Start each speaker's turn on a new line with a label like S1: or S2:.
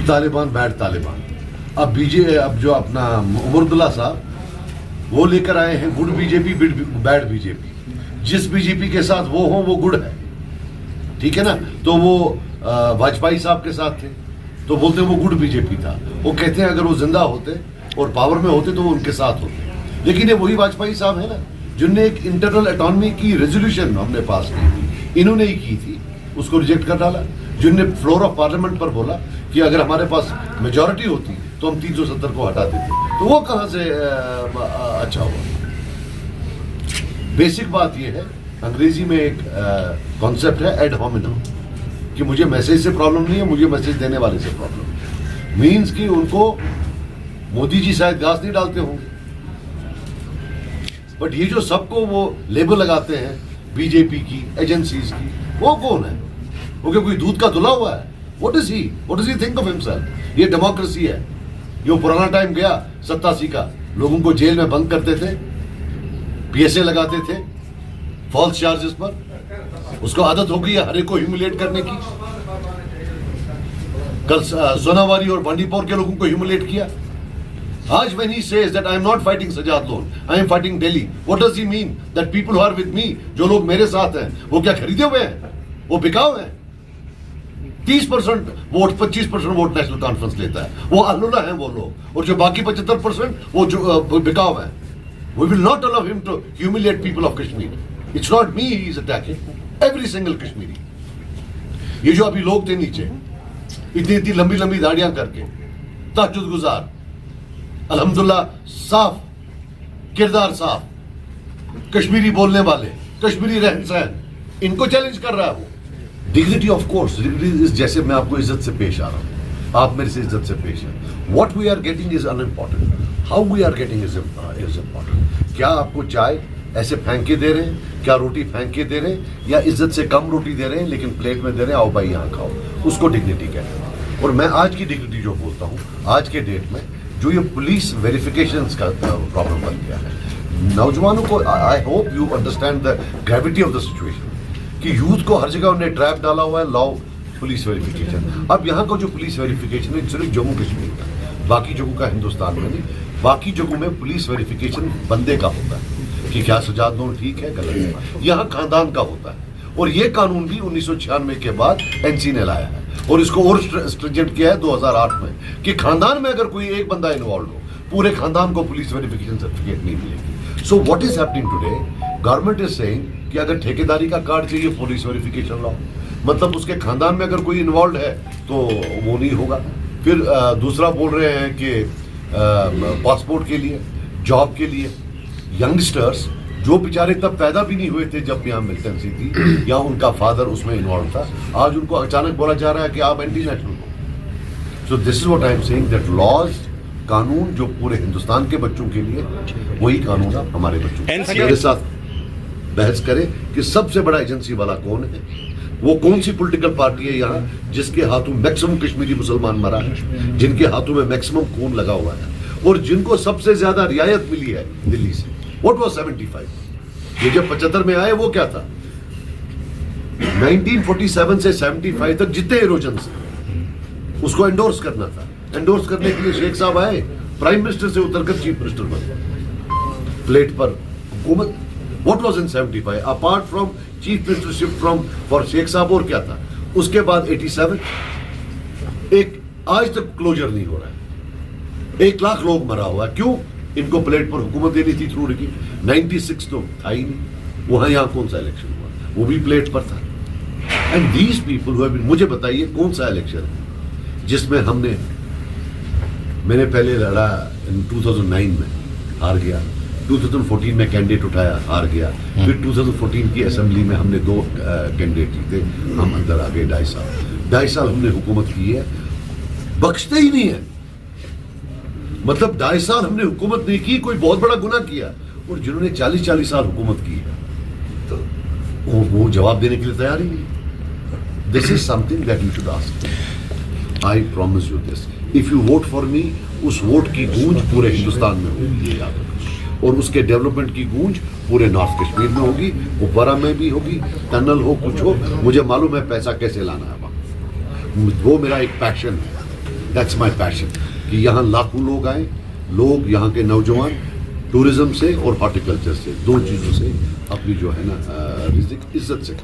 S1: Taliban bad Taliban. अब जो अपना उमरुद्दुल्ला साहब वो लेकर आए हैं गुड बीजेपी बैड बीजेपी। जिस बीजेपी के साथ वो हो वो गुड है, ठीक है ना। तो वो वाजपेयी साहब के साथ थे तो बोलते हैं वो गुड बीजेपी था। वो कहते हैं अगर वो जिंदा होते और पावर में होते तो वो उनके साथ होते। लेकिन ये वही वाजपेयी साहब है ना जिनने एक इंटरनल ऑटोनॉमी की रेजोल्यूशन हमने पास की थी, इन्होंने ही की थी, उसको रिजेक्ट कर डाला। जिनने फ्लोर ऑफ पार्लियामेंट पर बोला कि अगर हमारे पास मेजॉरिटी होती तो हम 370 को हटा देते, तो वो कहां से अच्छा हुआ। बेसिक बात यह है, अंग्रेजी में एक कॉन्सेप्ट है एड होमिनम, कि मुझे मैसेज से प्रॉब्लम नहीं है, मुझे मैसेज देने वाले से प्रॉब्लम है। मीन्स कि उनको मोदी जी शायद घास नहीं डालते होंगे, बट ये जो सबको वो लेबल लगाते हैं बीजेपी की एजेंसीज की, वो कौन है? वो क्या कोई दूध का धुला हुआ है? What is he think of himself? ये डेमोक्रेसी है। ये पुराना टाइम गया 87 का, लोगों को जेल में बंद करते थे, पीएसए लगाते थे फॉल्स चार्जेस पर। उसको आदत हो गई है हर एक को ह्यूमिलेट करने की। कल सोनावारी और बांडीपोर के लोगों को ह्यूमिलेट किया। आज when he says that I am not fighting Sajjad Loan, I am fighting Delhi, what does he mean? That people who are with me, जो लोग मेरे साथ हैं, वो क्या खरीदे हुए हैं? वो बिकाऊ हैं। 30% वोट, 25% वोट नेशनल कॉन्फ्रेंस लेता है, वो अल्लुला हैं वो लोग, और जो बाकी 75% वो जो बिकाऊ हैं। We will not allow him to humiliate people of Kashmir. It's not me he is attacking, every single Kashmiri. ये जो अभी लोग थे नीचे, इतनी लंबी लंबी दाढ़ियां करके, तहज्जुद गुजार, अल्हम्दुलिल्लाह साफ किरदार, साफ कश्मीरी बोलने वाले, कश्मीरी रहन सहन, इनको चैलेंज कर रहा है वो। डिग्निटी ऑफ कोर्स, डिग्निटी जैसे मैं आपको इज्जत से पेश आ रहा हूं, आप मेरे से इज्जत से पेश हैं। What we are getting is unimportant, how we are getting is important. क्या आपको चाय ऐसे फेंक के दे रहे हैं, क्या रोटी फेंक के दे रहे हैं, या इज्जत से कम रोटी दे रहे हैं लेकिन प्लेट में दे रहे हैं, आओ भाई यहाँ खाओ, उसको डिग्निटी कहते हैं। और मैं आज की डिग्निटी जो बोलता हूँ, आज के डेट में जो ये पुलिस वेरिफिकेशंस का प्रॉब्लम बन गया है, नौजवानों को, I hope you understand the gravity of the situation, कि यूथ को हर जगह उन्हें ट्रैप डाला हुआ है, लाओ पुलिस वेरिफिकेशन। अब यहाँ का जो पुलिस वेरिफिकेशन है सिर्फ जम्मू कश्मीर का, बाकी जगह का हिंदुस्तान में नहीं, बाकी जगहों में पुलिस वेरिफिकेशन बंदे का होता है कि क्या सजाद लोन ठीक है गलत है। यहाँ खानदान का होता है, और ये कानून भी 1996 के बाद एनसी ने लाया है, और इसको और स्ट्रिंजेंट किया है 2008 में, कि खानदान में अगर कोई एक बंदा इन्वॉल्व हो, पूरे खानदान को पुलिस वेरिफिकेशन सर्टिफिकेट नहीं मिलेगी। So what is happening today, government is saying कि अगर ठेकेदारी का कार्ड चाहिए पुलिस वेरिफिकेशन लाओ, मतलब उसके खानदान में अगर कोई इन्वॉल्व है तो वो नहीं होगा। फिर दूसरा बोल रहे हैं कि पासपोर्ट के लिए, जॉब के लिए, यंगस्टर्स जो बेचारे तब पैदा भी नहीं हुए थे जब यहाँ मिलिटेंसी थी, या उनका फादर उसमें इन्वॉल्व था, आज उनको अचानक बोला जा रहा है कि आप एंटी नेशनल हो। So this is what I am saying, that laws, कानून जो पूरे हिंदुस्तान के बच्चों के लिए, वही कानून हमारे बच्चों के। मेरे साथ बहस करें कि सबसे बड़ा एजेंसी वाला कौन है, वो कौन सी पॉलिटिकल पार्टी है यहाँ जिसके हाथों मैक्सिमम कश्मीरी मुसलमान मरा है, जिनके हाथों में मैक्सिमम खून लगा हुआ है, और जिनको सबसे ज्यादा रियायत मिली है दिल्ली से। What was 75? ये जब 75 में आए वो क्या था? 1947 से 75 तक जितने इरोजन्स थे उसको एंडोर्स करना था। एंडोर्स करने के लिए शेख साहब आए, प्राइम मिनिस्टर से उतरकर चीफ मिनिस्टर बने, प्लेट पर हुकूमत। What was in 75? Apart from chief ministership for Sheikh Sahab, और क्या था उसके बाद? 87 एक आज तक क्लोजर नहीं हो रहा है। 1 लाख लोग मरा हुआ है, क्यों? इनको प्लेट पर हुकूमत देनी थी थ्रू की। 96 तो था ही नहीं, वहां यहां कौन सा इलेक्शन हुआ, वो भी प्लेट पर था। एंड दीज पीपल, मुझे बताइए कौन सा इलेक्शन है जिसमें मैंने पहले लड़ा 2009 में, हार गया। 2014 में कैंडिडेट उठाया, हार गया। फिर 2014 की असेंबली में हमने 2 कैंडिडेट जीते, हम अंदर आ गए। 2.5 साल हमने हुकूमत की है, बख्शते ही नहीं है। मतलब 2.5 साल हमने हुकूमत नहीं की, कोई बहुत बड़ा गुनाह किया। और जिन्होंने 40 साल हुकूमत की है तो वो जवाब देने के लिए तैयार ही नहीं। This is something that you should ask. I promise you this, if you won't for me, उस वोट की गूंज पूरे हिंदुस्तान में होगी, ये याद रखो। और उसके डेवलपमेंट की गूंज पूरे नॉर्थ कश्मीर में होगी, कुपवारा में भी होगी, टनल हो, कुछ हो, मुझे मालूम है पैसा कैसे लाना है वहाँ। वो मेरा एक पैशन है। दैट्स माय पैशन कि यहाँ लाखों लोग आए, लोग यहाँ के नौजवान टूरिज्म से और हॉर्टिकल्चर से, दो चीज़ों से अपनी जो है ना रिज़्क इज्जत से